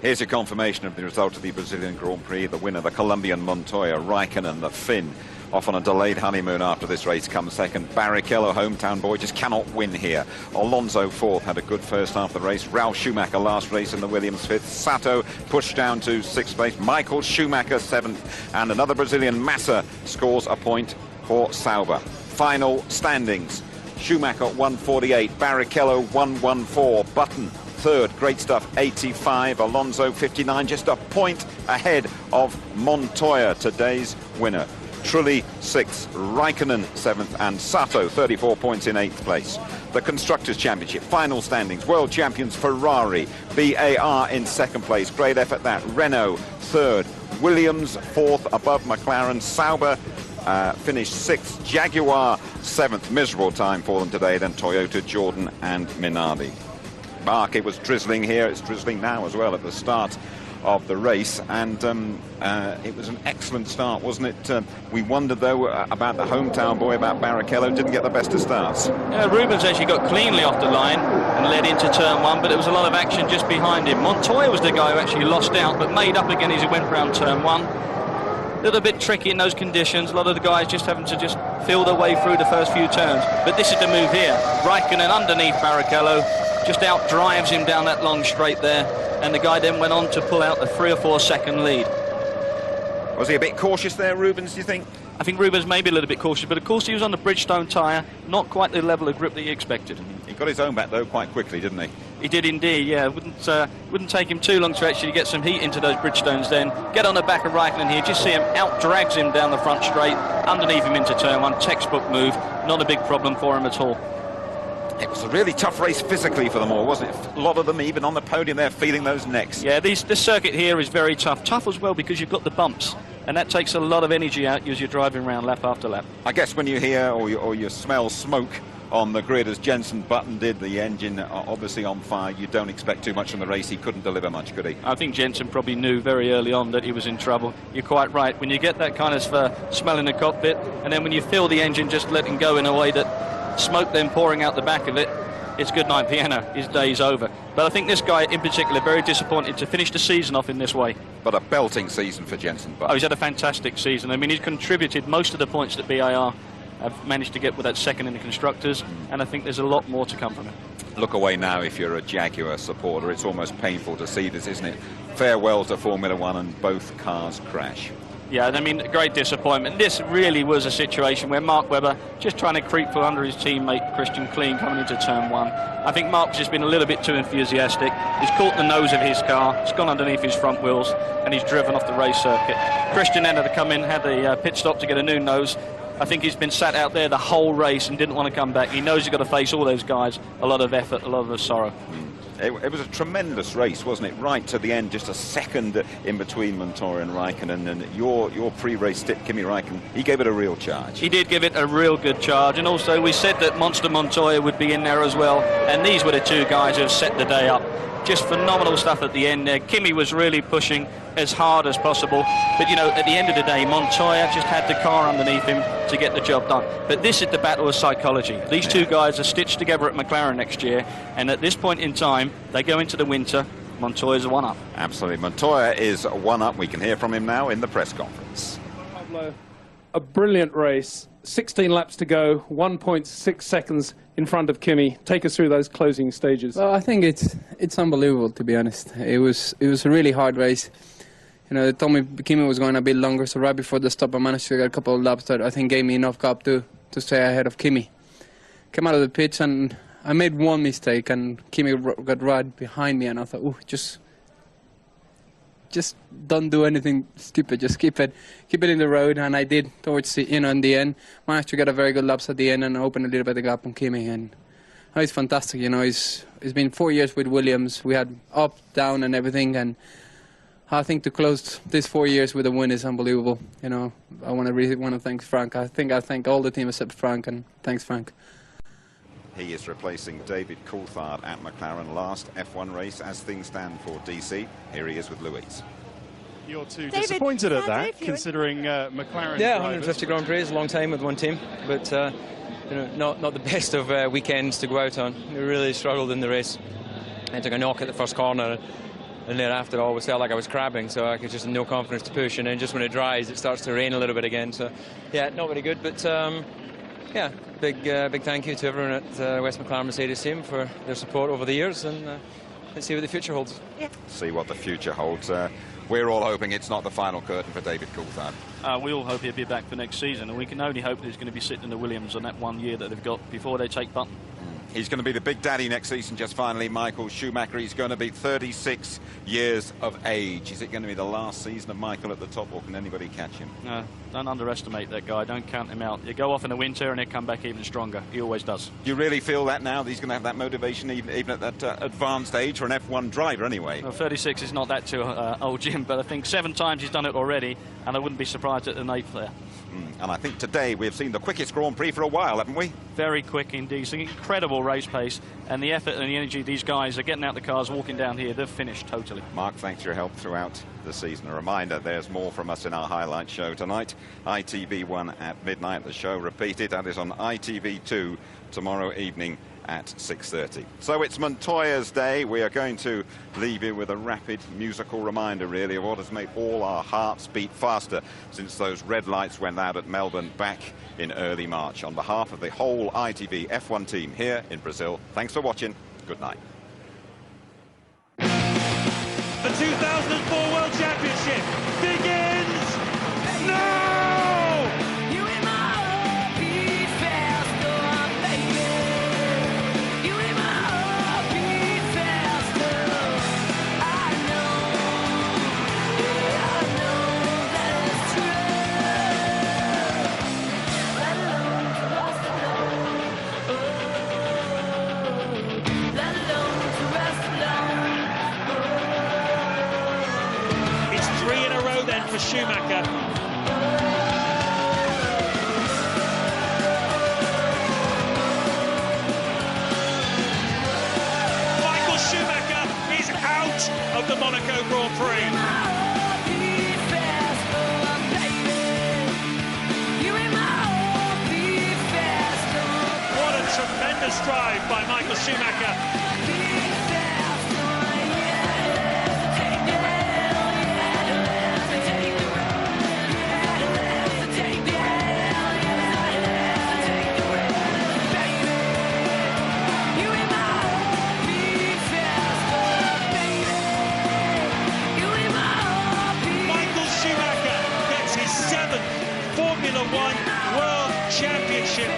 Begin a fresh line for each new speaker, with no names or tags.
Here's your confirmation of the result of the Brazilian Grand Prix. The winner, the Colombian Montoya, Raikkonen, the Finn, off on a delayed honeymoon after this race, comes second. Barrichello, hometown boy, just cannot win here. Alonso fourth, had a good first half of the race. Ralf Schumacher last race in the Williams fifth. Sato pushed down to sixth place. Michael Schumacher seventh, and another Brazilian, Massa, scores a point for Sauber. Final standings: Schumacher 148, Barrichello 114, Button third, great stuff, 85, Alonso 59, just a point ahead of Montoya, today's winner. Trulli sixth, Raikkonen seventh, and Sato 34 points in eighth place. The Constructors' Championship final standings: world champions Ferrari, BAR in second place, great effort that. Renault third, Williams fourth above McLaren, Sauber finished sixth, Jaguar seventh, miserable time for them today, then Toyota, Jordan and Minardi. Mark, it was drizzling here, it's drizzling now as well at the start of the race, and it was an excellent start, wasn't it? We wondered though about the hometown boy, about Barrichello, didn't get the best of starts. Yeah,
Rubens actually got cleanly off the line and led into turn one, but there was a lot of action just behind him. Montoya was the guy who actually lost out, but made up again as he went round turn one. A little bit tricky in those conditions, a lot of the guys just having to just feel their way through the first few turns, but this is the move here. Raikkonen underneath Barrichello, just out drives him down that long straight there, and the guy then went on to pull out a 3 or 4 second lead.
Was he a bit cautious there, Rubens, do you think?
I think Rubens may be a little bit cautious, but of course he was on the Bridgestone tyre, not quite the level of grip that he expected.
He got his own back though quite quickly, didn't he?
He did indeed, yeah. Wouldn't take him too long to actually get some heat into those Bridgestones then. Get on the back of Raikkonen here, just see him out drags him down the front straight, underneath him into turn one, textbook move, not a big problem for him at all.
It was a really tough race physically for them all, wasn't it? A lot of them even on the podium there feeling those necks.
Yeah, this circuit here is very tough. Tough as well because you've got the bumps, and that takes a lot of energy out as you're driving around lap after lap.
I guess when you hear or you smell smoke on the grid, as Jenson Button did, the engine obviously on fire, you don't expect too much from the race. He couldn't deliver much, could he?
I think Jenson probably knew very early on that he was in trouble. You're quite right. When you get that kind of smell in the cockpit, and then when you feel the engine just letting go in a way that smoke then pouring out the back of it, it's good night Vienna, his day's over. But I think this guy in particular very disappointed to finish the season off in this way.
But a belting season for Jenson Button.
Oh, he's had a fantastic season. I mean, he's contributed most of the points that BAR have managed to get with that second in the Constructors, and I think there's a lot more to come from him.
Look away now if you're a Jaguar supporter. It's almost painful to see this, isn't it? Farewell to Formula One, and both cars crash.
Yeah, I mean, great disappointment. This really was a situation where Mark Webber just trying to creep for under his teammate Christian Klein coming into turn one. I think Mark's just been a little bit too enthusiastic. He's caught the nose of his car, it's gone underneath his front wheels, and he's driven off the race circuit. Christian ended to come in, had the pit stop to get a new nose. I think he's been sat out there the whole race and didn't want to come back. He knows he's got to face all those guys, a lot of effort, a lot of sorrow.
It was a tremendous race, wasn't it? Right to the end, just a second in between Montoya and Raikkonen, and your pre-race tip, Kimi Raikkonen, he gave it a real charge.
He did give it a real good charge, and also we said that Monster Montoya would be in there as well, and these were the two guys who have set the day up. Just phenomenal stuff at the end there. Kimi was really pushing as hard as possible, but you know, at the end of the day, Montoya just had the car underneath him to get the job done. But this is the battle of psychology. These two guys are stitched together at McLaren next year, and at this point in time, they go into the winter. Montoya's a one-up.
Absolutely, Montoya is a one-up. We can hear from him now in the press conference.
Pablo, a brilliant race. 16 laps to go, 1.6 seconds in front of Kimi. Take us through those closing stages.
Well, I think it's unbelievable, to be honest. It was a really hard race. You know, they told me Kimi was going a bit longer, so right before the stop I managed to get a couple of laps that I think gave me enough gap to stay ahead of Kimi. Came out of the pits and I made one mistake, and Kimi got right behind me, and I thought, oh, just don't do anything stupid, just keep it in the road, and I did towards the, in the end. Managed to get a very good laps at the end and open a little bit of gap on Kimi, and it's fantastic. You know, it's been 4 years with Williams. We had up, down, and everything, and I think to close these 4 years with a win is unbelievable. You know, I really want to thank Frank. I thank all the team except Frank, and thanks, Frank.
He is replacing David Coulthard at McLaren, last F1 race as things stand for DC. Here he is with Louise.
You're too disappointed at that, considering McLaren.
Yeah, 150 Grand Prix is a long time with one team, but you know, not the best of weekends to go out on. We really struggled in the race. I took a knock at the first corner. and then after, I always felt like I was crabbing, so I could just no confidence to push, and then just when it dries, it starts to rain a little bit again. So, yeah, not very good, but yeah, big thank you to everyone at West McLaren Mercedes team for their support over the years, and let's see what the future holds.
Yeah. See what the future holds. We're all hoping it's not the final curtain for David Coulthard.
We all hope he'll be back for next season, and we can only hope that he's going to be sitting in the Williams on that 1 year that they've got before they take Button.
He's going to be the big daddy next season. Just finally, Michael Schumacher. He's going to be 36 years of age. Is it going to be the last season of Michael at the top, or can anybody catch him?
No, don't underestimate that guy. Don't count him out. You go off in the winter and he'll come back even stronger. He always does.
Do you really feel that now, that he's going to have that motivation even at that advanced age for an F1 driver anyway?
Well, 36 is not that too old, Jim, but I think 7 times he's done it already, and I wouldn't be surprised at the 8th there.
And I think today we've seen the quickest Grand Prix for a while, haven't we?
Very quick indeed. It's an incredible race pace, and the effort and the energy these guys are getting out the cars, walking down here, they've finished totally.
Mark, thanks for your help throughout the season. A reminder, there's more from us in our highlight show tonight. ITV1 at midnight. The show repeated. That is on ITV2 tomorrow evening at 6:30. So it's Montoya's day. We are going to leave you with a rapid musical reminder, really, of what has made all our hearts beat faster since those red lights went out at Melbourne back in early March. On behalf of the whole ITV F1 team here in Brazil, thanks for watching. Good night.
The 2004 World Championship begins now! For Schumacher. Michael Schumacher is out of the Monaco Grand Prix. What a tremendous drive by Michael Schumacher. Formula One World Championship